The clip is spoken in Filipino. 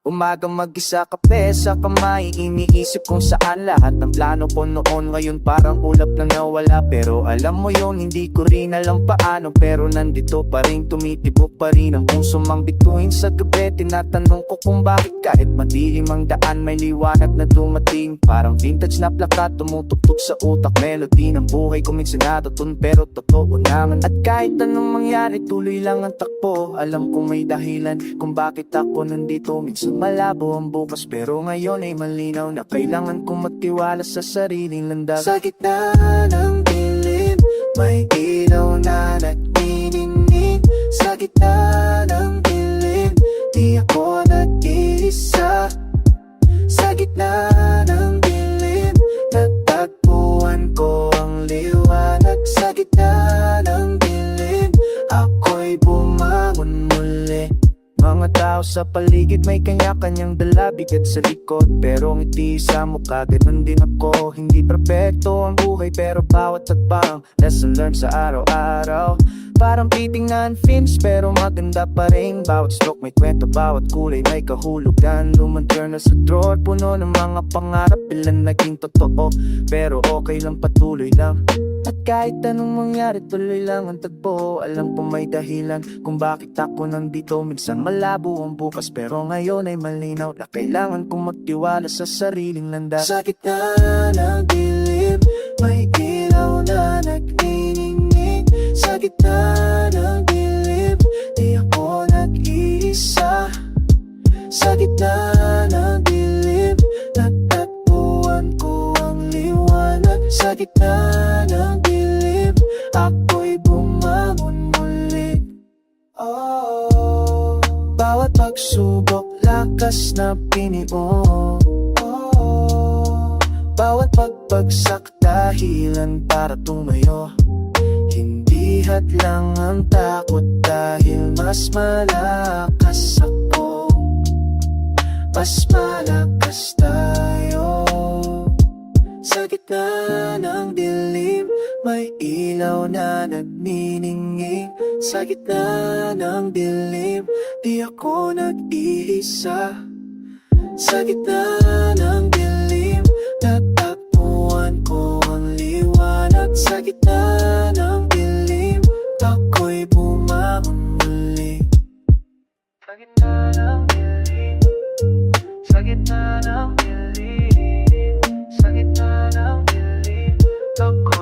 Umagang mag-isa kape sa kamay, iniisip kung saan lahat ng plano ko noon. Ngayon parang ulap lang nawala, pero alam mo yun, hindi ko rin alam paano. Pero nandito pa rin, tumitibok pa rin ang puso mang bituin sa gabi. Tinatanong ko kung bakit kahit madilim ang daan, may liwanag na dumating. Parang vintage na plaka, tumutugtog sa utak, melody ng buhay ko minsan natutun, pero totoo naman. At kahit anong mangyari, tuloy lang ang takbo. Alam kong may dahilan kung bakit ako nandito. Minsan malabo ang bukas, pero ngayon ay malinaw na kailangan kong magtiwala sa sariling landas. Sa gitna ng dilim, may ilaw na nagniningning. Sa gitna ng dilim, di ako nag-iisa. Sa gitna ng dilim, natagpuan ko ang liwanag. Sa gitna ng dilim, ako'y bumangon muli. Mga tao sa paligid may kanya-kanyang dala, bigat sa likod, pero ngiti sa mukha. Ganun din ako, hindi perfecto ang buhay, pero bawat tagbang lesson learned sa araw-araw. Parang titingnan films, pero maganda pa rin. Bawat stroke may kwento, bawat kulay may kahulugan. Lumang journal sa drawer, puno ng mga pangarap. Ilan naging totoo, pero okay lang, patuloy lang. At kahit anong mangyari, tuloy lang ang tagpo. Alam ko may dahilan kung bakit ako nandito. Minsan malabo ang bukas, pero ngayon ay malinaw na kailangan kong magtiwala sa sariling landas. Sa gitna ng dilim, may ilaw na nagniningning. Sa gitna ng dilim, di ako nag-iisa. Sa gitna ng dilim, natagpuan ko ang liwanag. Sa gitna ng dilim, ako'y bumangon muli. Bawat pagsubok, lakas na pinion. Bawat pagbagsak, dahilan para tumayo. Hindi hadlang ang takot, dahil mas malakas ako. Mas malakas tayo. Sa gitna ng dilim, may ilaw na nagniningning. Sa gitna ng dilim, di ako nag-iisa. Sa gitna ng dilim, natagpuan ko ang liwanag. Sa gitna ng dilim, ako'y bumangon muli. Sa gitna ng dilim, sa gitna ng dilim, sa gitna ng dilim, ako'y